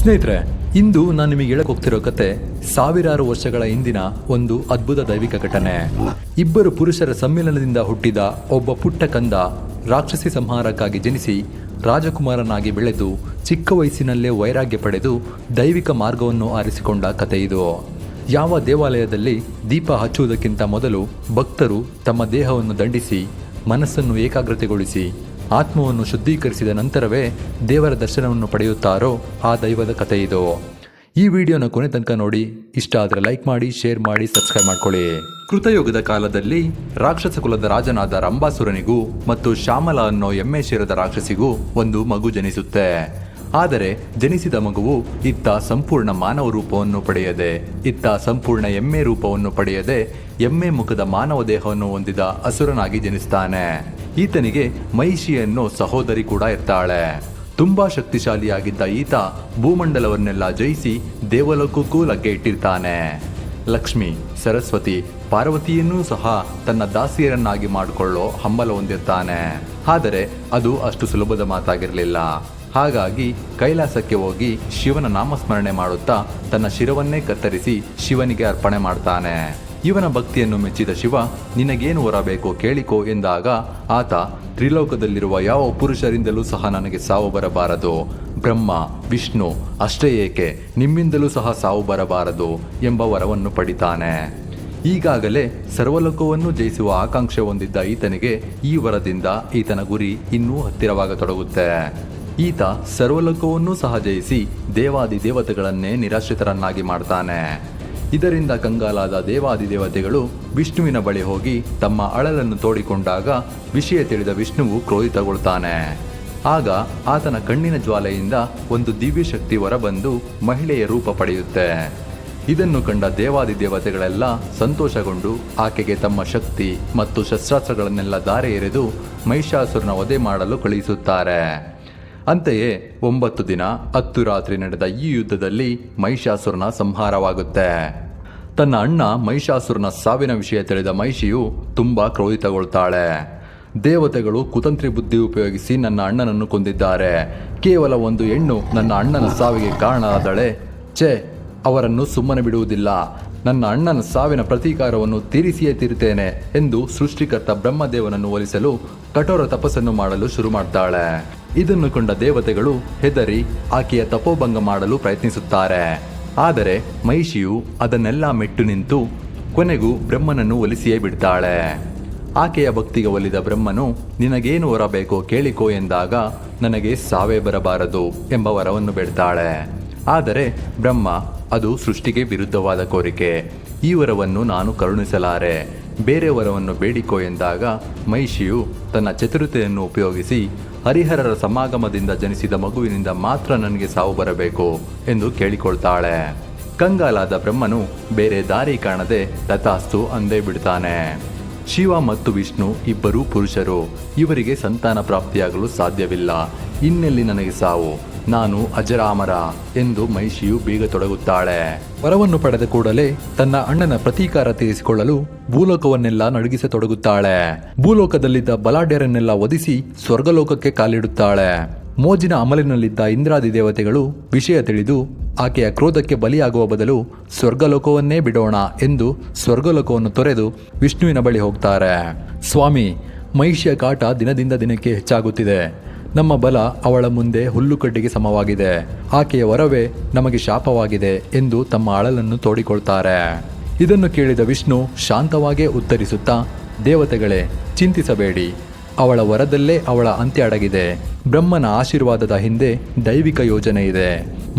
ಸ್ನೇಹಿತರೆ, ಇಂದು ನಾನು ನಿಮಗೆ ಹೇಳಕ್ ಹೋಗ್ತಿರೋ ಕತೆ ಸಾವಿರಾರು ವರ್ಷಗಳ ಹಿಂದಿನ ಒಂದು ಅದ್ಭುತ ದೈವಿಕ ಘಟನೆ. ಇಬ್ಬರು ಪುರುಷರ ಸಮ್ಮಿಲನದಿಂದ ಹುಟ್ಟಿದ ಒಬ್ಬ ಪುಟ್ಟ ಕಂದ ರಾಕ್ಷಸಿ ಸಂಹಾರಕ್ಕಾಗಿ ಜನಿಸಿ ರಾಜಕುಮಾರನಾಗಿ ಬೆಳೆದು ಚಿಕ್ಕ ವಯಸ್ಸಿನಲ್ಲೇ ವೈರಾಗ್ಯ ಪಡೆದು ದೈವಿಕ ಮಾರ್ಗವನ್ನು ಆರಿಸಿಕೊಂಡ ಕತೆ ಇದು. ಯಾವ ದೇವಾಲಯದಲ್ಲಿ ದೀಪ ಹಚ್ಚುವುದಕ್ಕಿಂತ ಮೊದಲು ಭಕ್ತರು ತಮ್ಮ ದೇಹವನ್ನು ದಂಡಿಸಿ ಮನಸ್ಸನ್ನು ಏಕಾಗ್ರತೆಗೊಳಿಸಿ ಆತ್ಮವನ್ನು ಶುದ್ಧೀಕರಿಸಿದ ನಂತರವೇ ದೇವರ ದರ್ಶನವನ್ನು ಪಡೆಯುತ್ತಾರೋ ಆ ದೈವದ ಕಥೆ ಇದು. ಈ ವಿಡಿಯೋನ ಕೊನೆ ತನಕ ನೋಡಿ. ಇಷ್ಟ ಆದರೆ ಲೈಕ್ ಮಾಡಿ, ಶೇರ್ ಮಾಡಿ, ಸಬ್ಸ್ಕ್ರೈಬ್ ಮಾಡ್ಕೊಳ್ಳಿ. ಕೃತಯುಗದ ಕಾಲದಲ್ಲಿ ರಾಕ್ಷಸ ಕುಲದ ರಾಜನಾದ ರಂಭಾಸುರನಿಗೂ ಮತ್ತು ಶ್ಯಾಮಲ ಅನ್ನೋ ಎಮ್ಮೆ ಶಿರದ ರಾಕ್ಷಸಿಗೂ ಒಂದು ಮಗು ಜನಿಸುತ್ತೆ. ಆದರೆ ಜನಿಸಿದ ಮಗುವು ಇತ್ತ ಸಂಪೂರ್ಣ ಮಾನವ ರೂಪವನ್ನು ಪಡೆಯದೆ, ಇತ್ತ ಸಂಪೂರ್ಣ ಎಮ್ಮೆ ರೂಪವನ್ನು ಪಡೆಯದೆ ಎಮ್ಮೆ ಮುಖದ ಮಾನವ ದೇಹವನ್ನು ಹೊಂದಿದ ಅಸುರನಾಗಿ ಜನಿಸ್ತಾನೆ. ಈತನಿಗೆ ಮಹಿಷಿ ಅನ್ನೋ ಸಹೋದರಿ ಕೂಡ ಇರ್ತಾಳೆ. ತುಂಬಾ ಶಕ್ತಿಶಾಲಿಯಾಗಿದ್ದ ಈತ ಭೂಮಂಡಲವನ್ನೆಲ್ಲ ಜಯಿಸಿ ದೇವಲೋಕಕ್ಕೂ ಲಗ್ಗೆ ಇಟ್ಟಿರ್ತಾನೆ. ಲಕ್ಷ್ಮಿ, ಸರಸ್ವತಿ, ಪಾರ್ವತಿಯನ್ನೂ ಸಹ ತನ್ನ ದಾಸಿಯರನ್ನಾಗಿ ಮಾಡಿಕೊಳ್ಳೋ ಹಂಬಲ ಹೊಂದಿರ್ತಾನೆ. ಆದರೆ ಅದು ಅಷ್ಟು ಸುಲಭದ ಮಾತಾಗಿರಲಿಲ್ಲ. ಹಾಗಾಗಿ ಕೈಲಾಸಕ್ಕೆ ಹೋಗಿ ಶಿವನ ನಾಮಸ್ಮರಣೆ ಮಾಡುತ್ತಾ ತನ್ನ ಶಿರವನ್ನೇ ಕತ್ತರಿಸಿ ಶಿವನಿಗೆ ಅರ್ಪಣೆ ಮಾಡ್ತಾನೆ. ಇವನ ಭಕ್ತಿಯನ್ನು ಮೆಚ್ಚಿದ ಶಿವ, ನಿನಗೇನು ವರ ಬೇಕೋ ಕೇಳಿಕೋ ಎಂದಾಗ ಆತ, ತ್ರಿಲೋಕದಲ್ಲಿರುವ ಯಾವ ಪುರುಷರಿಂದಲೂ ಸಹ ನನಗೆ ಸಾವು ಬರಬಾರದು, ಬ್ರಹ್ಮ ವಿಷ್ಣು ಅಷ್ಟೇ ಏಕೆ ನಿಮ್ಮಿಂದಲೂ ಸಹ ಸಾವು ಬರಬಾರದು ಎಂಬ ವರವನ್ನು ಪಡಿತಾನೆ. ಈಗಾಗಲೇ ಸರ್ವಲೋಕವನ್ನು ಜಯಿಸುವ ಆಕಾಂಕ್ಷೆ ಹೊಂದಿದ್ದ ಈತನಿಗೆ ಈ ವರದಿಂದ ಈತನ ಗುರಿ ಇನ್ನೂ ಹತ್ತಿರವಾಗತೊಡಗುತ್ತೆ. ಈತ ಸರ್ವಲೋಕವನ್ನೂ ಸಹ ಜಯಿಸಿ ದೇವಾದಿ ದೇವತೆಗಳನ್ನೇ ನಿರಾಶ್ರಿತರನ್ನಾಗಿ ಮಾಡ್ತಾನೆ. ಇದರಿಂದ ಕಂಗಾಲಾದ ದೇವಾದಿ ದೇವತೆಗಳು ವಿಷ್ಣುವಿನ ಬಳಿ ಹೋಗಿ ತಮ್ಮ ಅಳಲನ್ನು ತೋಡಿಕೊಂಡಾಗ ವಿಷಯ ತಿಳಿದ ವಿಷ್ಣುವು ಕ್ರೋಧಿತಗೊಳ್ತಾನೆ. ಆಗ ಆತನ ಕಣ್ಣಿನ ಜ್ವಾಲೆಯಿಂದ ಒಂದು ದಿವ್ಯ ಶಕ್ತಿ ಹೊರಬಂದು ಮಹಿಳೆಯ ರೂಪ ಪಡೆಯುತ್ತೆ. ಇದನ್ನು ಕಂಡ ದೇವಾದಿ ದೇವತೆಗಳೆಲ್ಲ ಸಂತೋಷಗೊಂಡು ಆಕೆಗೆ ತಮ್ಮ ಶಕ್ತಿ ಮತ್ತು ಶಸ್ತ್ರಾಸ್ತ್ರಗಳನ್ನೆಲ್ಲ ದಾರೆ ಎರೆದು ಮಹಿಷಾಸುರನ ವಧೆ ಮಾಡಲು ಕಳುಹಿಸುತ್ತಾರೆ. ಅಂತೆಯೇ 9 ದಿನ 10 ರಾತ್ರಿ ನಡೆದ ಈ ಯುದ್ಧದಲ್ಲಿ ಮಹಿಷಾಸುರನ ಸಂಹಾರವಾಗುತ್ತೆ. ತನ್ನ ಅಣ್ಣ ಮಹಿಷಾಸುರನ ಸಾವಿನ ವಿಷಯ ತಿಳಿದ ಮಹಿಷಿಯು ತುಂಬಾ ಕ್ರೋಧಿತಗೊಳ್ತಾಳೆ. ದೇವತೆಗಳು ಕುತಂತ್ರಿ ಬುದ್ಧಿ ಉಪಯೋಗಿಸಿ ನನ್ನ ಅಣ್ಣನನ್ನು ಕೊಂದಿದ್ದಾರೆ. ಕೇವಲ ಒಂದು ಹೆಣ್ಣು ನನ್ನ ಅಣ್ಣನ ಸಾವಿಗೆ ಕಾರಣವಾದಳೆ. ಅವರನ್ನು ಸುಮ್ಮನೆ ಬಿಡುವುದಿಲ್ಲ. ನನ್ನ ಅಣ್ಣನ ಸಾವಿನ ಪ್ರತೀಕಾರವನ್ನು ತೀರಿಸಿಯೇ ತೀರುತ್ತೇನೆ ಎಂದು ಸೃಷ್ಟಿಕರ್ತ ಬ್ರಹ್ಮದೇವನನ್ನು ಒಲಿಸಲು ಕಠೋರ ತಪಸ್ಸನ್ನು ಮಾಡಲು ಶುರು ಮಾಡ್ತಾಳೆ. ಇದನ್ನು ಕೊಂಡ ದೇವತೆಗಳು ಹೆದರಿ ಆಕೆಯ ತಪೋಭಂಗ ಮಾಡಲು ಪ್ರಯತ್ನಿಸುತ್ತಾರೆ. ಆದರೆ ಮಹಿಷಿಯು ಅದನ್ನೆಲ್ಲ ಮೆಟ್ಟು ನಿಂತು ಕೊನೆಗೂ ಬ್ರಹ್ಮನನ್ನು ಒಲಿಸಿಯೇ ಬಿಡ್ತಾಳೆ. ಆಕೆಯ ಭಕ್ತಿಗೆ ಒಲಿದ ಬ್ರಹ್ಮನು, ನಿನಗೇನು ವರ ಬೇಕೋ ಕೇಳಿಕೋ ಎಂದಾಗ ನನಗೆ ಸಾವೇ ಬರಬಾರದು ಎಂಬ ವರವನ್ನು ಬೇಡ್ತಾಳೆ. ಆದರೆ ಬ್ರಹ್ಮ, ಅದು ಸೃಷ್ಟಿಗೆ ವಿರುದ್ಧವಾದ ಕೋರಿಕೆ, ಈ ವರವನ್ನು ನಾನು ಕರುಣಿಸಲಾರೆ, ಬೇರೆ ವರವನ್ನು ಬೇಡಿಕೋ ಎಂದಾಗ ಮಹಿಷಿಯು ತನ್ನ ಚತುರತೆಯನ್ನು ಉಪಯೋಗಿಸಿ ಹರಿಹರರ ಸಮಾಗಮದಿಂದ ಜನಿಸಿದ ಮಗುವಿನಿಂದ ಮಾತ್ರ ನನಗೆ ಸಾವು ಬರಬೇಕು ಎಂದು ಕೇಳಿಕೊಳ್ತಾಳೆ. ಕಂಗಾಲಾದ ಬ್ರಹ್ಮನು ಬೇರೆ ದಾರಿ ಕಾಣದೆ ತಥಾಸ್ತು ಅಂದೇ ಬಿಡ್ತಾನೆ. ಶಿವ ಮತ್ತು ವಿಷ್ಣು ಇಬ್ಬರೂ ಪುರುಷರು, ಇವರಿಗೆ ಸಂತಾನ ಪ್ರಾಪ್ತಿಯಾಗಲು ಸಾಧ್ಯವಿಲ್ಲ. ಇನ್ನೆಲ್ಲಿ ನನಗೆ ಸಾವು, ನಾನು ಅಜರಾಮರ ಎಂದು ಮಹಿಷಿಯು ಬೀಗ ತೊಡಗುತ್ತಾಳೆ. ವರವನ್ನು ಪಡೆದ ಕೂಡಲೇ ತನ್ನ ಅಣ್ಣನ ಪ್ರತೀಕಾರ ತೀರಿಸಿಕೊಳ್ಳಲು ಭೂಲೋಕವನ್ನೆಲ್ಲ ನಡುಗಿಸತೊಡಗುತ್ತಾಳೆ. ಭೂಲೋಕದಲ್ಲಿದ್ದ ಬಲಾಢ್ಯರನ್ನೆಲ್ಲ ವಧಿಸಿ ಸ್ವರ್ಗಲೋಕಕ್ಕೆ ಕಾಲಿಡುತ್ತಾಳೆ. ಮೋಜಿನ ಅಮಲಿನಲ್ಲಿದ್ದ ಇಂದ್ರಾದಿ ದೇವತೆಗಳು ವಿಷಯ ತಿಳಿದು ಆಕೆಯ ಕ್ರೋಧಕ್ಕೆ ಬಲಿಯಾಗುವ ಬದಲು ಸ್ವರ್ಗಲೋಕವನ್ನೇ ಬಿಡೋಣ ಎಂದು ಸ್ವರ್ಗಲೋಕವನ್ನು ತೊರೆದು ವಿಷ್ಣುವಿನ ಬಳಿ ಹೋಗ್ತಾರೆ. ಸ್ವಾಮಿ, ಮಹಿಷಿಯ ಕಾಟ ದಿನದಿಂದ ದಿನಕ್ಕೆ ಹೆಚ್ಚಾಗುತ್ತಿದೆ. ನಮ್ಮ ಬಲ ಅವಳ ಮುಂದೆ ಹುಲ್ಲುಕಡ್ಡಿಗೆ ಸಮವಾಗಿದೆ. ಆಕೆಯ ವರವೇ ನಮಗೆ ಶಾಪವಾಗಿದೆ ಎಂದು ತಮ್ಮ ಅಳಲನ್ನು ತೋಡಿಕೊಳ್ತಾರೆ. ಇದನ್ನು ಕೇಳಿದ ವಿಷ್ಣು ಶಾಂತವಾಗೇ ಉತ್ತರಿಸುತ್ತಾ, ದೇವತೆಗಳೇ, ಚಿಂತಿಸಬೇಡಿ, ಅವಳ ವರದಲ್ಲೇ ಅವಳ ಅಂತ್ಯ ಅಡಗಿದೆ. ಬ್ರಹ್ಮನ ಆಶೀರ್ವಾದದ ಹಿಂದೆ ದೈವಿಕ ಯೋಜನೆ ಇದೆ.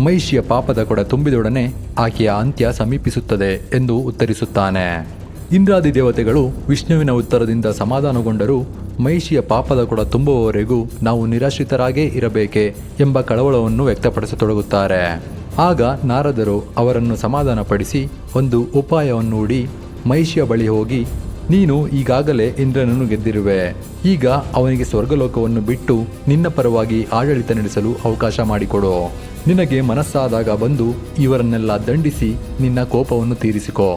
ಮಹಿಷಿಯ ಪಾಪದ ಕೊಡ ತುಂಬಿದೊಡನೆ ಆಕೆಯ ಅಂತ್ಯ ಸಮೀಪಿಸುತ್ತದೆ ಎಂದು ಉತ್ತರಿಸುತ್ತಾನೆ. ಇಂದ್ರಾದಿ ದೇವತೆಗಳು ವಿಷ್ಣುವಿನ ಉತ್ತರದಿಂದ ಸಮಾಧಾನಗೊಂಡರೂ ಮಹಿಷಿಯ ಪಾಪದ ಕೊಡ ತುಂಬುವವರೆಗೂ ನಾವು ನಿರಾಶ್ರಿತರಾಗೇ ಇರಬೇಕೆ ಎಂಬ ಕಳವಳವನ್ನು ವ್ಯಕ್ತಪಡಿಸತೊಡಗುತ್ತಾರೆ. ಆಗ ನಾರದರು ಅವರನ್ನು ಸಮಾಧಾನಪಡಿಸಿ ಒಂದು ಉಪಾಯವನ್ನು ಹೂಡಿ ಮಹಿಷಿಯ ಬಳಿ ಹೋಗಿ, ನೀನು ಈಗಾಗಲೇ ಇಂದ್ರನನ್ನು ಗೆದ್ದಿರುವೆ. ಈಗ ಅವನಿಗೆ ಸ್ವರ್ಗಲೋಕವನ್ನು ಬಿಟ್ಟು ನಿನ್ನ ಪರವಾಗಿ ಆಡಳಿತ ನಡೆಸಲು ಅವಕಾಶ ಮಾಡಿಕೊಡು. ನಿನಗೆ ಮನಸ್ಸಾದಾಗ ಬಂದು ಇವರನ್ನೆಲ್ಲ ದಂಡಿಸಿ ನಿನ್ನ ಕೋಪವನ್ನು ತೀರಿಸಿಕೋ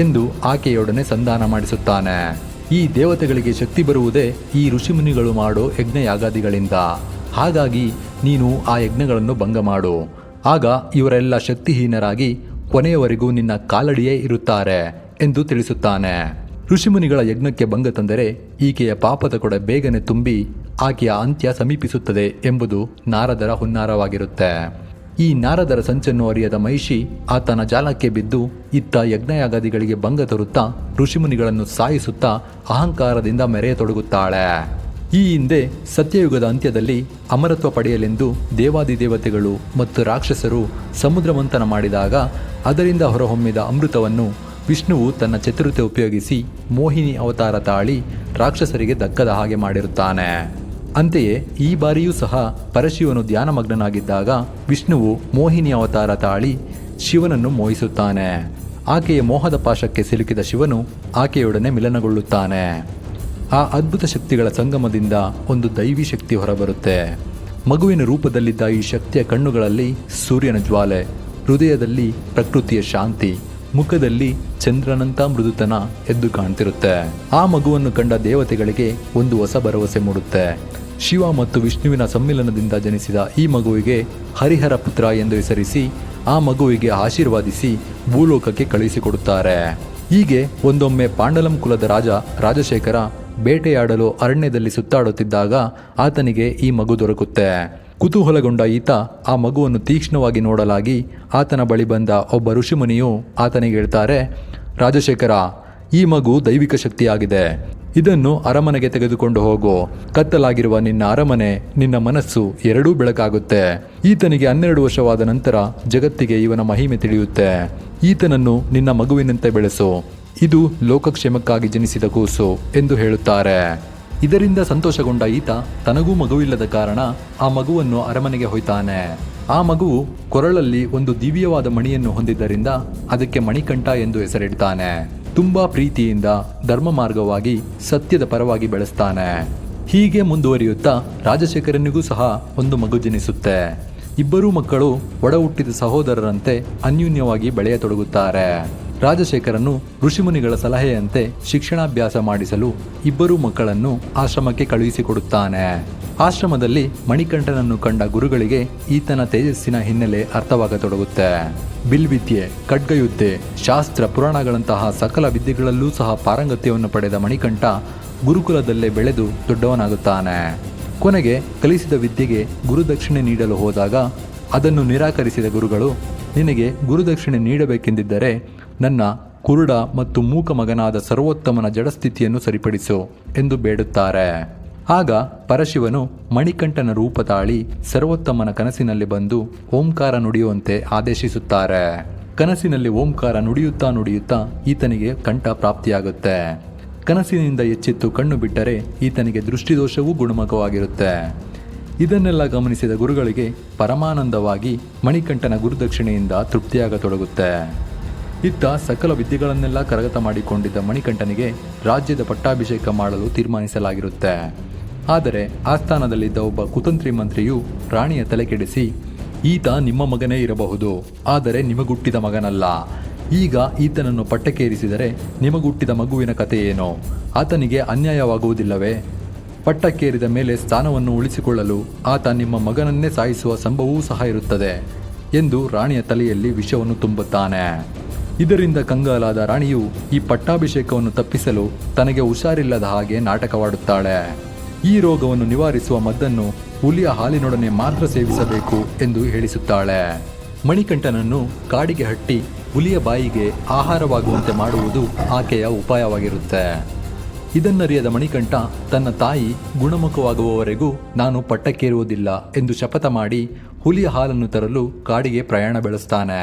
ಎಂದು ಆಕೆಯೊಡನೆ ಸಂಧಾನ ಮಾಡಿಸುತ್ತಾನೆ. ಈ ದೇವತೆಗಳಿಗೆ ಶಕ್ತಿ ಬರುವುದೇ ಈ ಋಷಿಮುನಿಗಳು ಮಾಡೋ ಯಜ್ಞಯಾಗಾದಿಗಳಿಂದ. ಹಾಗಾಗಿ ನೀನು ಆ ಯಜ್ಞಗಳನ್ನು ಭಂಗ ಮಾಡು. ಆಗ ಇವರೆಲ್ಲ ಶಕ್ತಿಹೀನರಾಗಿ ಕೊನೆಯವರೆಗೂ ನಿನ್ನ ಕಾಲಡಿಯೇ ಇರುತ್ತಾರೆ ಎಂದು ತಿಳಿಸುತ್ತಾನೆ. ಋಷಿಮುನಿಗಳ ಯಜ್ಞಕ್ಕೆ ಭಂಗ ತಂದರೆ ಈಕೆಯ ಪಾಪದ ಕೊಡ ಬೇಗನೆ ತುಂಬಿ ಆಕೆಯ ಅಂತ್ಯ ಸಮೀಪಿಸುತ್ತದೆ ಎಂಬುದು ನಾರದರ ಹುನ್ನಾರವಾಗಿರುತ್ತೆ. ಈ ನಾರದರ ಸಂಚನ್ನು ಅರಿಯದ ಮಹಿಷಿ ಆತನ ಜಾಲಕ್ಕೆ ಬಿದ್ದು ಇತ್ತ ಯಜ್ಞಯಾಗಾದಿಗಳಿಗೆ ಭಂಗ ತರುತ್ತಾ ಋಷಿಮುನಿಗಳನ್ನು ಸಾಯಿಸುತ್ತಾ ಅಹಂಕಾರದಿಂದ ಮೆರೆಯತೊಡಗುತ್ತಾಳೆ. ಈ ಹಿಂದೆ ಸತ್ಯಯುಗದ ಅಂತ್ಯದಲ್ಲಿ ಅಮರತ್ವ ಪಡೆಯಲೆಂದು ದೇವಾದಿದೇವತೆಗಳು ಮತ್ತು ರಾಕ್ಷಸರು ಸಮುದ್ರ ಮಂಥನ ಮಾಡಿದಾಗ ಅದರಿಂದ ಹೊರಹೊಮ್ಮಿದ ಅಮೃತವನ್ನು ವಿಷ್ಣುವು ತನ್ನ ಚತುರತೆ ಉಪಯೋಗಿಸಿ ಮೋಹಿನಿ ಅವತಾರ ತಾಳಿ ರಾಕ್ಷಸರಿಗೆ ದಕ್ಕದ ಹಾಗೆ ಮಾಡಿರುತ್ತಾನೆ. ಅಂತೆಯೇ ಈ ಬಾರಿಯೂ ಸಹ ಪರಶಿವನು ಧ್ಯಾನಮಗ್ನನಾಗಿದ್ದಾಗ ವಿಷ್ಣುವು ಮೋಹಿನಿ ಅವತಾರ ತಾಳಿ ಶಿವನನ್ನು ಮೋಹಿಸುತ್ತಾನೆ. ಆಕೆಯ ಮೋಹದ ಪಾಶಕ್ಕೆ ಸಿಲುಕಿದ ಶಿವನು ಆಕೆಯೊಡನೆ ಮಿಲನಗೊಳ್ಳುತ್ತಾನೆ. ಆ ಅದ್ಭುತ ಶಕ್ತಿಗಳ ಸಂಗಮದಿಂದ ಒಂದು ದೈವಿ ಶಕ್ತಿ ಹೊರಬರುತ್ತೆ. ಮಗುವಿನ ರೂಪದಲ್ಲಿದ್ದ ಈ ಶಕ್ತಿಯ ಕಣ್ಣುಗಳಲ್ಲಿ ಸೂರ್ಯನ ಜ್ವಾಲೆ, ಹೃದಯದಲ್ಲಿ ಪ್ರಕೃತಿಯ ಶಾಂತಿ, ಮುಖದಲ್ಲಿ ಚಂದ್ರನಂತ ಮೃದುತನ ಎದ್ದು ಕಾಣ್ತಿರುತ್ತೆ. ಆ ಮಗುವನ್ನು ಕಂಡ ದೇವತೆಗಳಿಗೆ ಒಂದು ಹೊಸ ಭರವಸೆ ಮೂಡುತ್ತೆ. ಶಿವ ಮತ್ತು ವಿಷ್ಣುವಿನ ಸಮ್ಮಿಲನದಿಂದ ಜನಿಸಿದ ಈ ಮಗುವಿಗೆ ಹರಿಹರ ಪುತ್ರ ಎಂದು ಹೆಸರಿಸಿ ಆ ಮಗುವಿಗೆ ಆಶೀರ್ವಾದಿಸಿ ಭೂಲೋಕಕ್ಕೆ ಕಳುಹಿಸಿಕೊಡುತ್ತಾರೆ. ಹೀಗೆ ಒಂದೊಮ್ಮೆ ಪಾಂಡಲಂ ಕುಲದ ರಾಜ ರಾಜಶೇಖರ ಬೇಟೆಯಾಡಲು ಅರಣ್ಯದಲ್ಲಿ ಸುತ್ತಾಡುತ್ತಿದ್ದಾಗ ಆತನಿಗೆ ಈ ಮಗು ದೊರಕುತ್ತೆ. ಕುತೂಹಲಗೊಂಡ ಈತ ಆ ಮಗುವನ್ನು ತೀಕ್ಷ್ಣವಾಗಿ ನೋಡಲಾಗಿ ಆತನ ಬಳಿ ಬಂದ ಒಬ್ಬ ಋಷಿಮುನಿಯು ಆತನಿಗೆ ಹೇಳ್ತಾರೆ, ರಾಜಶೇಖರ, ಈ ಮಗು ದೈವಿಕ ಶಕ್ತಿಯಾಗಿದೆ. ಇದನ್ನು ಅರಮನೆಗೆ ತೆಗೆದುಕೊಂಡು ಹೋಗು. ಕತ್ತಲಾಗಿರುವ ನಿನ್ನ ಅರಮನೆ, ನಿನ್ನ ಮನಸ್ಸು ಎರಡೂ ಬೆಳಕಾಗುತ್ತೆ. ಈತನಿಗೆ 12 ವರ್ಷವಾದ ನಂತರ ಜಗತ್ತಿಗೆ ಇವನ ಮಹಿಮೆ ತಿಳಿಯುತ್ತೆ. ಈತನನ್ನು ನಿನ್ನ ಮಗುವಿನಂತೆ ಬೆಳೆಸು. ಇದು ಲೋಕಕ್ಷೇಮಕ್ಕಾಗಿ ಜನಿಸಿದ ಕೂಸು ಎಂದು ಹೇಳುತ್ತಾರೆ. ಇದರಿಂದ ಸಂತೋಷಗೊಂಡ ಈತ ತನಗೂ ಮಗುವಿಲ್ಲದ ಕಾರಣ ಆ ಮಗುವನ್ನು ಅರಮನೆಗೆ ಹೊಯ್ತಾನೆ. ಆ ಮಗುವು ಕೊರಳಲ್ಲಿ ಒಂದು ದಿವ್ಯವಾದ ಮಣಿಯನ್ನು ಹೊಂದಿದ್ದರಿಂದ ಅದಕ್ಕೆ ಮಣಿಕಂಠ ಎಂದು ಹೆಸರಿಡ್ತಾನೆ. ತುಂಬಾ ಪ್ರೀತಿಯಿಂದ ಧರ್ಮ ಮಾರ್ಗವಾಗಿ ಸತ್ಯದ ಪರವಾಗಿ ಬೆಳೆಸ್ತಾನೆ. ಹೀಗೆ ಮುಂದುವರಿಯುತ್ತಾ ರಾಜಶೇಖರನಿಗೂ ಸಹ ಒಂದು ಮಗು ಜನಿಸುತ್ತೆ. ಇಬ್ಬರೂ ಮಕ್ಕಳು ಒಡ ಹುಟ್ಟಿದ ಸಹೋದರರಂತೆ ಅನ್ಯೂನ್ಯವಾಗಿ ಬೆಳೆಯತೊಡಗುತ್ತಾರೆ. ರಾಜಶೇಖರನು ಋಷಿಮುನಿಗಳ ಸಲಹೆಯಂತೆ ಶಿಕ್ಷಣಾಭ್ಯಾಸ ಮಾಡಿಸಲು ಇಬ್ಬರೂ ಮಕ್ಕಳನ್ನು ಆಶ್ರಮಕ್ಕೆ ಕಳುಹಿಸಿಕೊಡುತ್ತಾನೆ. ಆಶ್ರಮದಲ್ಲಿ ಮಣಿಕಂಠನನ್ನು ಕಂಡ ಗುರುಗಳಿಗೆ ಈತನ ತೇಜಸ್ಸಿನ ಹಿನ್ನೆಲೆ ಅರ್ಥವಾಗತೊಡಗುತ್ತೆ. ಬಿಲ್ವಿದ್ಯೆ, ಖಡ್ಗಯುದ್ಧೆ, ಶಾಸ್ತ್ರ, ಪುರಾಣಗಳಂತಹ ಸಕಲ ವಿದ್ಯೆಗಳಲ್ಲೂ ಸಹ ಪಾರಂಗತ್ಯವನ್ನು ಪಡೆದ ಮಣಿಕಂಠ ಗುರುಕುಲದಲ್ಲೇ ಬೆಳೆದು ದೊಡ್ಡವನಾಗುತ್ತಾನೆ. ಕೊನೆಗೆ ಕಲಿಸಿದ ವಿದ್ಯೆಗೆ ಗುರುದಕ್ಷಿಣೆ ನೀಡಲು ಹೋದಾಗ ಅದನ್ನು ನಿರಾಕರಿಸಿದ ಗುರುಗಳು, ನಿನಗೆ ಗುರುದಕ್ಷಿಣೆ ನೀಡಬೇಕೆಂದಿದ್ದರೆ ನನ್ನ ಕುರುಡ ಮತ್ತು ಮೂಕ ಮಗನಾದ ಸರ್ವೋತ್ತಮನ ಜಡಸ್ಥಿತಿಯನ್ನು ಸರಿಪಡಿಸು ಎಂದು ಬೇಡುತ್ತಾರೆ. ಆಗ ಪರಶಿವನು ಮಣಿಕಂಠನ ರೂಪ ತಾಳಿ ಸರ್ವೋತ್ತಮನ ಕನಸಿನಲ್ಲಿ ಬಂದು ಓಂಕಾರ ನುಡಿಯುವಂತೆ ಆದೇಶಿಸುತ್ತಾರೆ. ಕನಸಿನಲ್ಲಿ ಓಂಕಾರ ನುಡಿಯುತ್ತಾ ನುಡಿಯುತ್ತಾ ಈತನಿಗೆ ಕಂಠ ಪ್ರಾಪ್ತಿಯಾಗುತ್ತೆ. ಕನಸಿನಿಂದ ಎಚ್ಚೆತ್ತು ಕಣ್ಣು ಬಿಟ್ಟರೆ ಈತನಿಗೆ ದೃಷ್ಟಿದೋಷವೂ ಗುಣಮುಖವಾಗಿರುತ್ತೆ. ಇದನ್ನೆಲ್ಲ ಗಮನಿಸಿದ ಗುರುಗಳಿಗೆ ಪರಮಾನಂದವಾಗಿ ಮಣಿಕಂಠನ ಗುರುದಕ್ಷಿಣೆಯಿಂದ ತೃಪ್ತಿಯಾಗತೊಡಗುತ್ತೆ. ಇತ್ತ ಸಕಲ ವಿದ್ಯೆಗಳನ್ನೆಲ್ಲ ಕರಗತ ಮಾಡಿಕೊಂಡಿದ್ದ ಮಣಿಕಂಠನಿಗೆ ರಾಜ್ಯದ ಪಟ್ಟಾಭಿಷೇಕ ಮಾಡಲು ತೀರ್ಮಾನಿಸಲಾಗಿರುತ್ತೆ. ಆದರೆ ಆಸ್ಥಾನದಲ್ಲಿದ್ದ ಒಬ್ಬ ಕುತಂತ್ರಿ ಮಂತ್ರಿಯು ರಾಣಿಯ ತಲೆ ಕೆಡಿಸಿ, ಈತ ನಿಮ್ಮ ಮಗನೇ ಇರಬಹುದು, ಆದರೆ ನಿಮಗುಟ್ಟಿದ ಮಗನಲ್ಲ. ಈಗ ಈತನನ್ನು ಪಟ್ಟಕ್ಕೇರಿಸಿದರೆ ನಿಮಗುಟ್ಟಿದ ಮಗುವಿನ ಕಥೆ ಏನೋ? ಆತನಿಗೆ ಅನ್ಯಾಯವಾಗುವುದಿಲ್ಲವೇ? ಪಟ್ಟಕ್ಕೇರಿದ ಮೇಲೆ ಸ್ಥಾನವನ್ನು ಉಳಿಸಿಕೊಳ್ಳಲು ಆತ ನಿಮ್ಮ ಮಗನನ್ನೇ ಸಾಯಿಸುವ ಸಂಭವವೂ ಸಹ ಇರುತ್ತದೆ ಎಂದು ರಾಣಿಯ ತಲೆಯಲ್ಲಿ ವಿಷವನ್ನು ತುಂಬುತ್ತಾನೆ. ಇದರಿಂದ ಕಂಗಾಲಾದ ರಾಣಿಯು ಈ ಪಟ್ಟಾಭಿಷೇಕವನ್ನು ತಪ್ಪಿಸಲು ತನಗೆ ಹುಷಾರಿಲ್ಲದ ಹಾಗೆ ನಾಟಕವಾಡುತ್ತಾಳೆ. ಈ ರೋಗವನ್ನು ನಿವಾರಿಸುವ ಮದ್ದನ್ನು ಹುಲಿಯ ಹಾಲಿನೊಡನೆ ಮಾತ್ರ ಸೇವಿಸಬೇಕು ಎಂದು ಹೇಳಿಸುತ್ತಾಳೆ. ಮಣಿಕಂಠನನ್ನು ಕಾಡಿಗೆ ಹಟ್ಟಿ ಹುಲಿಯ ಬಾಯಿಗೆ ಆಹಾರವಾಗುವಂತೆ ಮಾಡುವುದು ಆಕೆಯ ಉಪಾಯವಾಗಿರುತ್ತೆ. ಇದನ್ನರಿಯದ ಮಣಿಕಂಠ ತನ್ನ ತಾಯಿ ಗುಣಮುಖವಾಗುವವರೆಗೂ ನಾನು ಪಟ್ಟಕ್ಕೇರುವುದಿಲ್ಲ ಎಂದು ಶಪಥ ಮಾಡಿ ಹುಲಿಯ ಹಾಲನ್ನು ತರಲು ಕಾಡಿಗೆ ಪ್ರಯಾಣ ಬೆಳೆಸ್ತಾನೆ.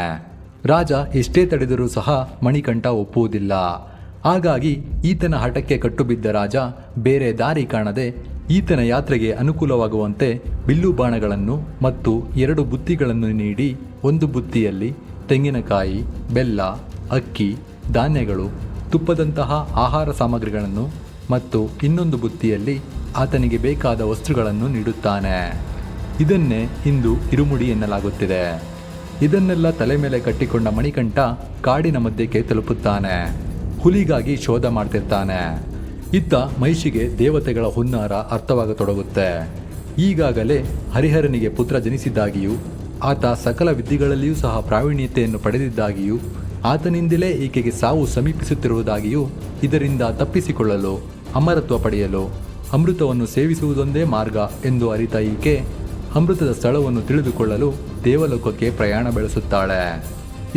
ರಾಜ ಎಷ್ಟೇ ತಡೆದರೂ ಸಹ ಮಣಿಕಂಠ ಒಪ್ಪುವುದಿಲ್ಲ. ಹಾಗಾಗಿ ಈತನ ಹಠಕ್ಕೆ ಕಟ್ಟುಬಿದ್ದ ರಾಜ ಬೇರೆ ದಾರಿ ಕಾಣದೆ ಈತನ ಯಾತ್ರೆಗೆ ಅನುಕೂಲವಾಗುವಂತೆ ಬಿಲ್ಲು ಬಾಣಗಳನ್ನು ಮತ್ತು 2 ಬುತ್ತಿಗಳನ್ನು ನೀಡಿ, ಒಂದು ಬುತ್ತಿಯಲ್ಲಿ ತೆಂಗಿನಕಾಯಿ, ಬೆಲ್ಲ, ಅಕ್ಕಿ, ಧಾನ್ಯಗಳು, ತುಪ್ಪದಂತಹ ಆಹಾರ ಸಾಮಗ್ರಿಗಳನ್ನು ಮತ್ತು ಇನ್ನೊಂದು ಬುತ್ತಿಯಲ್ಲಿ ಆತನಿಗೆ ಬೇಕಾದ ವಸ್ತುಗಳನ್ನು ನೀಡುತ್ತಾನೆ. ಇದನ್ನೇ ಇಂದು ಇರುಮುಡಿ ಎನ್ನಲಾಗುತ್ತಿದೆ. ಇದನ್ನೆಲ್ಲ ತಲೆ ಮೇಲೆ ಕಟ್ಟಿಕೊಂಡ ಮಣಿಕಂಠ ಕಾಡಿನ ಮಧ್ಯಕ್ಕೆ ತಲುಪುತ್ತಾನೆ. ಹುಲಿಗಾಗಿ ಶೋಧ ಮಾಡ್ತಿರ್ತಾನೆ. ಇತ್ತ ಮಹಿಷಿಗೆ ದೇವತೆಗಳ ಹುನ್ನಾರ ಅರ್ಥವಾಗತೊಡಗುತ್ತೆ. ಈಗಾಗಲೇ ಹರಿಹರನಿಗೆ ಪುತ್ರ ಜನಿಸಿದ್ದಾಗಿಯೂ ಆತ ಸಕಲ ವಿದ್ಯೆಗಳಲ್ಲಿಯೂ ಸಹ ಪ್ರಾವೀಣ್ಯತೆಯನ್ನು ಪಡೆದಿದ್ದಾಗಿಯೂ ಆತನಿಂದಲೇ ಈಕೆಗೆ ಸಾವು ಸಮೀಪಿಸುತ್ತಿರುವುದಾಗಿಯೂ ಇದರಿಂದ ತಪ್ಪಿಸಿಕೊಳ್ಳಲು ಅಮರತ್ವ ಪಡೆಯಲು ಅಮೃತವನ್ನು ಸೇವಿಸುವುದೊಂದೇ ಮಾರ್ಗ ಎಂದು ಅರಿತ ಈಕೆ ಅಮೃತದ ಸ್ಥಳವನ್ನು ತಿಳಿದುಕೊಳ್ಳಲು ದೇವಲೋಕಕ್ಕೆ ಪ್ರಯಾಣ ಬೆಳೆಸುತ್ತಾಳೆ.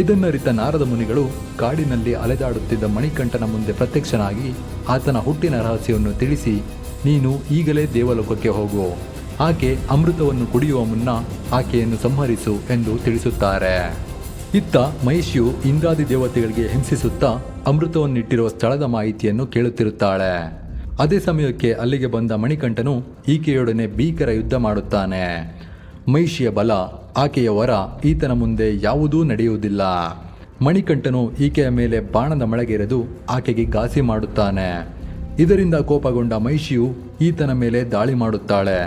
ಇದನ್ನರಿತ ನಾರದ ಮುನಿಗಳು ಕಾಡಿನಲ್ಲಿ ಅಲೆದಾಡುತ್ತಿದ್ದ ಮಣಿಕಂಠನ ಮುಂದೆ ಪ್ರತ್ಯಕ್ಷನಾಗಿ ಆತನ ಹುಟ್ಟಿನ ರಹಸ್ಯವನ್ನು ತಿಳಿಸಿ, ನೀನು ಈಗಲೇ ದೇವಲೋಕಕ್ಕೆ ಹೋಗು, ಆಕೆ ಅಮೃತವನ್ನು ಕುಡಿಯುವ ಮುನ್ನ ಆಕೆಯನ್ನು ಸಂಹರಿಸು ಎಂದು ತಿಳಿಸುತ್ತಾರೆ. ಇತ್ತ ಮಹಿಷಿಯು ಇಂದ್ರಾದಿ ದೇವತೆಗಳಿಗೆ ಹಿಂಸಿಸುತ್ತಾ ಅಮೃತವನ್ನಿಟ್ಟಿರುವ ಸ್ಥಳದ ಮಾಹಿತಿಯನ್ನು ಕೇಳುತ್ತಿರುತ್ತಾಳೆ. ಅದೇ ಸಮಯಕ್ಕೆ ಅಲ್ಲಿಗೆ ಬಂದ ಮಣಿಕಂಠನು ಈಕೆಯೊಡನೆ ಭೀಕರ ಯುದ್ಧ ಮಾಡುತ್ತಾನೆ. ಮಹಿಷಿಯ ಬಲ, ಆಕೆಯ ವರ ಈತನ ಮುಂದೆ ಯಾವುದೂ ನಡೆಯುವುದಿಲ್ಲ. ಮಣಿಕಂಠನು ಈಕೆಯ ಮೇಲೆ ಬಾಣದ ಮಳೆಗೆರೆದು ಆಕೆಗೆ ಘಾಸಿ ಮಾಡುತ್ತಾನೆ. ಇದರಿಂದ ಕೋಪಗೊಂಡ ಮಹಿಷಿಯು ಈತನ ಮೇಲೆ ದಾಳಿ ಮಾಡುತ್ತಾಳೆ.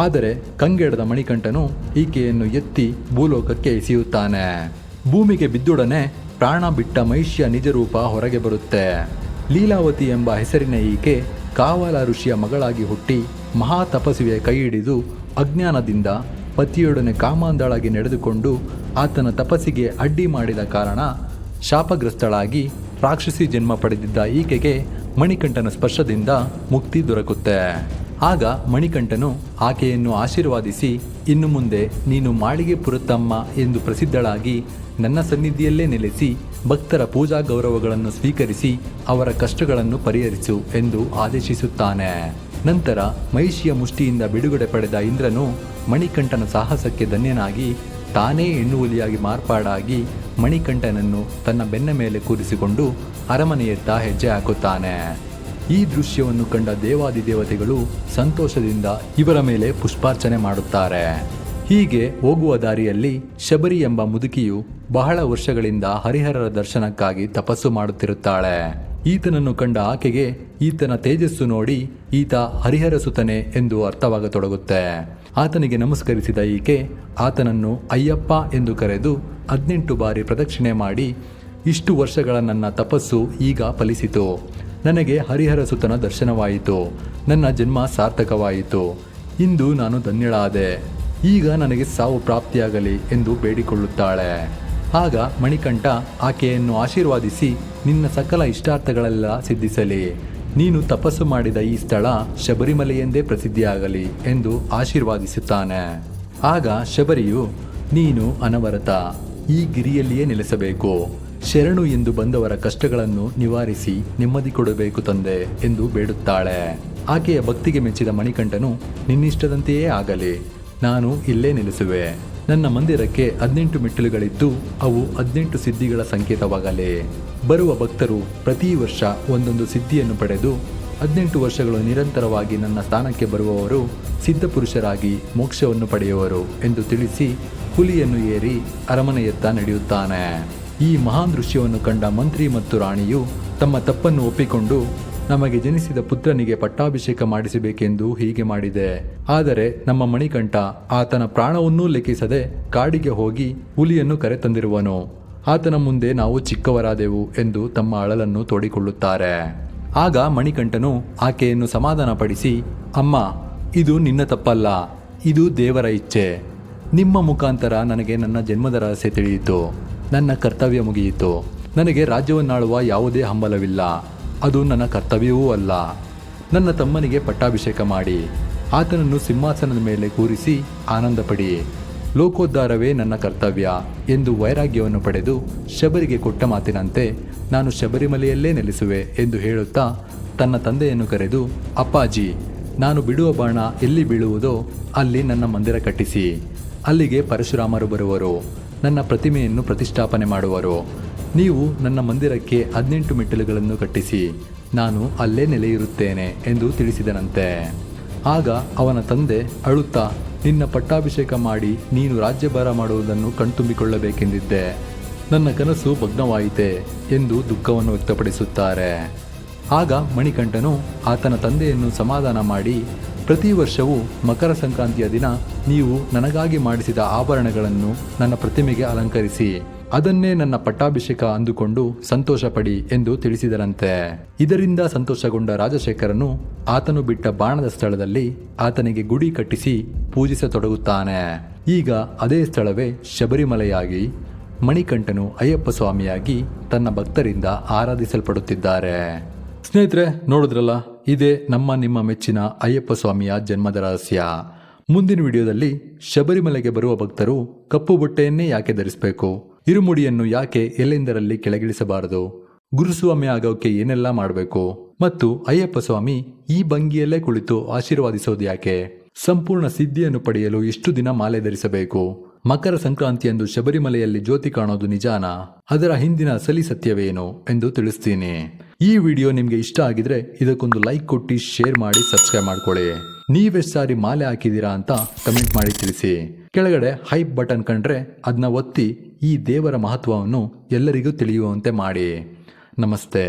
ಆದರೆ ಕಂಗೆಡದ ಮಣಿಕಂಠನು ಈಕೆಯನ್ನು ಎತ್ತಿ ಭೂಲೋಕಕ್ಕೆ ಎಸೆಯುತ್ತಾನೆ. ಭೂಮಿಗೆ ಬಿದ್ದೊಡನೆ ಪ್ರಾಣ ಬಿಟ್ಟ ಮಹಿಷಿಯ ನಿಜರೂಪ ಹೊರಗೆ ಬರುತ್ತೆ. ಲೀಲಾವತಿ ಎಂಬ ಹೆಸರಿನ ಈಕೆ ಕಾವಲ ಋಷಿಯ ಮಗಳಾಗಿ ಹುಟ್ಟಿ ಮಹಾ ತಪಸ್ವಿಯ ಕೈ ಹಿಡಿದು ಅಜ್ಞಾನದಿಂದ ಪತಿಯೊಡನೆ ಕಾಮಾಂಧಳಾಗಿ ನಡೆದುಕೊಂಡು ಆತನ ತಪಸ್ಸಿಗೆ ಅಡ್ಡಿ ಮಾಡಿದ ಕಾರಣ ಶಾಪಗ್ರಸ್ತಳಾಗಿ ರಾಕ್ಷಸಿ ಜನ್ಮ ಪಡೆದಿದ್ದ ಈಕೆಗೆ ಮಣಿಕಂಠನ ಸ್ಪರ್ಶದಿಂದ ಮುಕ್ತಿ ದೊರಕುತ್ತೆ. ಆಗ ಮಣಿಕಂಠನು ಆಕೆಯನ್ನು ಆಶೀರ್ವಾದಿಸಿ, ಇನ್ನು ಮುಂದೆ ನೀನು ಮಾಳಿಗೆ ಪುರತಮ್ಮ ಎಂದು ಪ್ರಸಿದ್ಧಳಾಗಿ ನನ್ನ ಸನ್ನಿಧಿಯಲ್ಲೇ ನೆಲೆಸಿ ಭಕ್ತರ ಪೂಜಾ ಗೌರವಗಳನ್ನು ಸ್ವೀಕರಿಸಿ ಅವರ ಕಷ್ಟಗಳನ್ನು ಪರಿಹರಿಸು ಎಂದು ಆದೇಶಿಸುತ್ತಾನೆ. ನಂತರ ಮಹಿಷಿಯ ಮುಷ್ಟಿಯಿಂದ ಬಿಡುಗಡೆ ಪಡೆದ ಇಂದ್ರನು ಮಣಿಕಂಠನ ಸಾಹಸಕ್ಕೆ ಧನ್ಯನಾಗಿ ತಾನೇ ಹೆಣ್ಣುಹುಲಿಯಾಗಿ ಮಾರ್ಪಾಡಾಗಿ ಮಣಿಕಂಠನನ್ನು ತನ್ನ ಬೆನ್ನ ಮೇಲೆ ಕೂರಿಸಿಕೊಂಡು ಅರಮನೆಯತ್ತ ಹೆಜ್ಜೆ ಹಾಕುತ್ತಾನೆ. ಈ ದೃಶ್ಯವನ್ನು ಕಂಡ ದೇವಾದಿದೇವತೆಗಳು ಸಂತೋಷದಿಂದ ಇವರ ಮೇಲೆ ಪುಷ್ಪಾರ್ಚನೆ ಮಾಡುತ್ತಾರೆ. ಹೀಗೆ ಹೋಗುವ ದಾರಿಯಲ್ಲಿ ಶಬರಿ ಎಂಬ ಮುದುಕಿಯು ಬಹಳ ವರ್ಷಗಳಿಂದ ಹರಿಹರರ ದರ್ಶನಕ್ಕಾಗಿ ತಪಸ್ಸು ಮಾಡುತ್ತಿರುತ್ತಾಳೆ. ಈತನನ್ನು ಕಂಡ ಆಕೆಗೆ ಈತನ ತೇಜಸ್ಸು ನೋಡಿ ಈತ ಹರಿಹರ ಸುತನೆ ಎಂದು ಅರ್ಥವಾಗತೊಡಗುತ್ತೆ. ಆತನಿಗೆ ನಮಸ್ಕರಿಸಿದ ಈಕೆ ಆತನನ್ನು ಅಯ್ಯಪ್ಪ ಎಂದು ಕರೆದು 18 ಬಾರಿ ಪ್ರದಕ್ಷಿಣೆ ಮಾಡಿ, ಇಷ್ಟು ವರ್ಷಗಳ ನನ್ನ ತಪಸ್ಸು ಈಗ ಫಲಿಸಿತು, ನನಗೆ ಹರಿಹರ ಸುತನ ದರ್ಶನವಾಯಿತು, ನನ್ನ ಜನ್ಮ ಸಾರ್ಥಕವಾಯಿತು, ಇಂದು ನಾನು ಧನ್ಯಳಾದೆ, ಈಗ ನನಗೆ ಸಾವು ಪ್ರಾಪ್ತಿಯಾಗಲಿ ಎಂದು ಬೇಡಿಕೊಳ್ಳುತ್ತಾಳೆ. ಆಗ ಮಣಿಕಂಠ ಆಕೆಯನ್ನು ಆಶೀರ್ವಾದಿಸಿ, ನಿನ್ನ ಸಕಲ ಇಷ್ಟಾರ್ಥಗಳೆಲ್ಲ ಸಿದ್ಧಿಸಲಿ, ನೀನು ತಪಸ್ಸು ಮಾಡಿದ ಈ ಸ್ಥಳ ಶಬರಿಮಲೆಯೆಂದೇ ಪ್ರಸಿದ್ಧಿಯಾಗಲಿ ಎಂದು ಆಶೀರ್ವಾದಿಸುತ್ತಾನೆ. ಆಗ ಶಬರಿಯು, ನೀನು ಅನವರತ ಈ ಗಿರಿಯಲ್ಲಿಯೇ ನೆಲೆಸಬೇಕು, ಶರಣು ಎಂದು ಬಂದವರ ಕಷ್ಟಗಳನ್ನು ನಿವಾರಿಸಿ ನೆಮ್ಮದಿ ಕೊಡಬೇಕು ತಂದೆ ಎಂದು ಬೇಡುತ್ತಾಳೆ. ಆಕೆಯ ಭಕ್ತಿಗೆ ಮೆಚ್ಚಿದ ಮಣಿಕಂಠನು, ನಿನ್ನಿಷ್ಟದಂತೆಯೇ ಆಗಲಿ, ನಾನು ಇಲ್ಲೇ ನೆಲೆಸುವೆ, ನನ್ನ ಮಂದಿರಕ್ಕೆ 18 ಮೆಟ್ಟಿಲುಗಳಿದ್ದು ಅವು 18 ಸಿದ್ಧಿಗಳ ಸಂಕೇತವಾಗಲಿ. ಬರುವ ಭಕ್ತರು ಪ್ರತಿ ವರ್ಷ ಒಂದೊಂದು ಸಿದ್ಧಿಯನ್ನು ಪಡೆದು 18 ವರ್ಷಗಳು ನಿರಂತರವಾಗಿ ನನ್ನ ಸ್ಥಾನಕ್ಕೆ ಬರುವವರು ಸಿದ್ಧಪುರುಷರಾಗಿ ಮೋಕ್ಷವನ್ನು ಪಡೆಯುವರು ಎಂದು ತಿಳಿಸಿ ಹುಲಿಯನ್ನು ಏರಿ ಅರಮನೆಯತ್ತ ನಡೆಯುತ್ತಾನೆ. ಈ ಮಹಾನ್ ದೃಶ್ಯವನ್ನು ಕಂಡ ಮಂತ್ರಿ ಮತ್ತು ರಾಣಿಯು ತಮ್ಮ ತಪ್ಪನ್ನು ಒಪ್ಪಿಕೊಂಡು, ನಮಗೆ ಜನಿಸಿದ ಪುತ್ರನಿಗೆ ಪಟ್ಟಾಭಿಷೇಕ ಮಾಡಿಸಬೇಕೆಂದು ಹೀಗೆ ಮಾಡಿದೆ, ಆದರೆ ನಮ್ಮ ಮಣಿಕಂಠ ಆತನ ಪ್ರಾಣವನ್ನೂ ಲೆಕ್ಕಿಸದೆ ಕಾಡಿಗೆ ಹೋಗಿ ಹುಲಿಯನ್ನು ಕರೆತಂದಿರುವನು, ಆತನ ಮುಂದೆ ನಾವು ಚಿಕ್ಕವರಾದೆವು ಎಂದು ತಮ್ಮ ಅಳಲನ್ನು ತೋಡಿಕೊಳ್ಳುತ್ತಾರೆ. ಆಗ ಮಣಿಕಂಠನು ಆಕೆಯನ್ನು ಸಮಾಧಾನಪಡಿಸಿ, ಅಮ್ಮ, ಇದು ನಿನ್ನ ತಪ್ಪಲ್ಲ, ಇದು ದೇವರ ಇಚ್ಛೆ, ನಿಮ್ಮ ಮುಖಾಂತರ ನನಗೆ ನನ್ನ ಜನ್ಮದ ರಹಸ್ಯ ತಿಳಿಯಿತು, ನನ್ನ ಕರ್ತವ್ಯ ಮುಗಿಯಿತು, ನನಗೆ ರಾಜ್ಯವನ್ನಾಳುವ ಯಾವುದೇ ಹಂಬಲವಿಲ್ಲ, ಅದು ನನ್ನ ಕರ್ತವ್ಯವೂ ಅಲ್ಲ. ನನ್ನ ತಮ್ಮನಿಗೆ ಪಟ್ಟಾಭಿಷೇಕ ಮಾಡಿ ಆತನನ್ನು ಸಿಂಹಾಸನದ ಮೇಲೆ ಕೂರಿಸಿ ಆನಂದ ಪಡಿ, ಲೋಕೋದ್ಧಾರವೇ ನನ್ನ ಕರ್ತವ್ಯ ಎಂದು ವೈರಾಗ್ಯವನ್ನು ಪಡೆದು ಶಬರಿಗೆ ಕೊಟ್ಟ ಮಾತಿನಂತೆ ನಾನು ಶಬರಿಮಲೆಯಲ್ಲೇ ನೆಲೆಸುವೆ ಎಂದು ಹೇಳುತ್ತಾ ತನ್ನ ತಂದೆಯನ್ನು ಕರೆದು, ಅಪ್ಪಾಜಿ, ನಾನು ಬಿಡುವ ಬಾಣ ಎಲ್ಲಿ ಬೀಳುವುದೋ ಅಲ್ಲಿ ನನ್ನ ಮಂದಿರ ಕಟ್ಟಿಸಿ, ಅಲ್ಲಿಗೆ ಪರಶುರಾಮರು ಬರುವರು, ನನ್ನ ಪ್ರತಿಮೆಯನ್ನು ಪ್ರತಿಷ್ಠಾಪನೆ ಮಾಡುವರು, ನೀವು ನನ್ನ ಮಂದಿರಕ್ಕೆ 18 ಮೆಟ್ಟಿಲುಗಳನ್ನು ಕಟ್ಟಿಸಿ, ನಾನು ಅಲ್ಲೇ ನೆಲೆಯಿರುತ್ತೇನೆ ಎಂದು ತಿಳಿಸಿದನಂತೆ. ಆಗ ಅವನ ತಂದೆ ಅಳುತ್ತಾ, ನಿನ್ನ ಪಟ್ಟಾಭಿಷೇಕ ಮಾಡಿ ನೀನು ರಾಜ್ಯಭಾರ ಮಾಡುವುದನ್ನು ಕಣ್ತುಂಬಿಕೊಳ್ಳಬೇಕೆಂದಿದ್ದೆ, ನನ್ನ ಕನಸು ಭಗ್ನವಾಯಿತೆ ಎಂದು ದುಃಖವನ್ನು ವ್ಯಕ್ತಪಡಿಸುತ್ತಾರೆ. ಆಗ ಮಣಿಕಂಠನು ಆತನ ತಂದೆಯನ್ನು ಸಮಾಧಾನ ಮಾಡಿ, ಪ್ರತಿ ವರ್ಷವೂ ಮಕರ ಸಂಕ್ರಾಂತಿಯ ದಿನ ನೀವು ನನಗಾಗಿ ಮಾಡಿಸಿದ ಆಭರಣಗಳನ್ನು ನನ್ನ ಪ್ರತಿಮೆಗೆ ಅಲಂಕರಿಸಿ ಅದನ್ನೇ ನನ್ನ ಪಟ್ಟಾಭಿಷೇಕ ಅಂದುಕೊಂಡು ಸಂತೋಷಪಡಿ ಎಂದು ತಿಳಿಸಿದರಂತೆ. ಇದರಿಂದ ಸಂತೋಷಗೊಂಡ ರಾಜಶೇಖರನು ಆತನು ಬಿಟ್ಟ ಬಾಣದ ಸ್ಥಳದಲ್ಲಿ ಆತನಿಗೆ ಗುಡಿ ಕಟ್ಟಿಸಿ ಪೂಜಿಸತೊಡಗುತ್ತಾನೆ. ಈಗ ಅದೇ ಸ್ಥಳವೇ ಶಬರಿಮಲೆಯಾಗಿ ಮಣಿಕಂಠನು ಅಯ್ಯಪ್ಪ ಸ್ವಾಮಿಯಾಗಿ ತನ್ನ ಭಕ್ತರಿಂದ ಆರಾಧಿಸಲ್ಪಡುತ್ತಿದ್ದಾರೆ. ಸ್ನೇಹಿತರೆ, ನೋಡಿದ್ರಲ್ಲ, ಇದೇ ನಿಮ್ಮ ಮೆಚ್ಚಿನ ಅಯ್ಯಪ್ಪ ಸ್ವಾಮಿಯ ಜನ್ಮದ ರಹಸ್ಯ. ಮುಂದಿನ ವಿಡಿಯೋದಲ್ಲಿ ಶಬರಿಮಲೆಗೆ ಬರುವ ಭಕ್ತರು ಕಪ್ಪು ಬಟ್ಟೆಯನ್ನೇ ಯಾಕೆ ಧರಿಸಬೇಕು, ಇರುಮುಡಿಯನ್ನು ಯಾಕೆ ಎಲ್ಲೆಂದರಲ್ಲಿ ಕೆಳಗಿಳಿಸಬಾರದು, ಗುರುಸ್ವಾಮಿ ಆಗೋಕೆ ಏನೆಲ್ಲ ಮಾಡಬೇಕು ಮತ್ತು ಅಯ್ಯಪ್ಪ ಸ್ವಾಮಿ ಈ ಭಂಗಿಯಲ್ಲೇ ಕುಳಿತು ಆಶೀರ್ವಾದಿಸೋದು ಯಾಕೆ, ಸಂಪೂರ್ಣ ಸಿದ್ಧಿಯನ್ನು ಪಡೆಯಲು ಎಷ್ಟು ದಿನ ಮಾಲೆ ಧರಿಸಬೇಕು, ಮಕರ ಸಂಕ್ರಾಂತಿಯಂದು ಶಬರಿಮಲೆಯಲ್ಲಿ ಜ್ಯೋತಿ ಕಾಣೋದು ನಿಜಾನಾ, ಅದರ ಹಿಂದಿನ ಅಸಲಿ ಸತ್ಯವೇನು ಎಂದು ತಿಳಿಸ್ತೀನಿ. ಈ ವಿಡಿಯೋ ನಿಮ್ಗೆ ಇಷ್ಟ ಆಗಿದ್ರೆ ಇದಕ್ಕೊಂದು ಲೈಕ್ ಕೊಟ್ಟು ಶೇರ್ ಮಾಡಿ ಸಬ್ಸ್ಕ್ರೈಬ್ ಮಾಡ್ಕೊಳ್ಳಿ. ನೀವೆಷ್ಟು ಸಾರಿ ಮಾಲೆ ಹಾಕಿದೀರಾ ಅಂತ ಕಮೆಂಟ್ ಮಾಡಿ ತಿಳಿಸಿ. ಕೆಳಗಡೆ ಹೈಪ್ ಬಟನ್ ಕಂಡ್ರೆ ಅದನ್ನ ಒತ್ತಿ ಈ ದೇವರ ಮಹತ್ವವನ್ನು ಎಲ್ಲರಿಗೂ ತಿಳಿಯುವಂತೆ ಮಾಡಿ. ನಮಸ್ತೆ.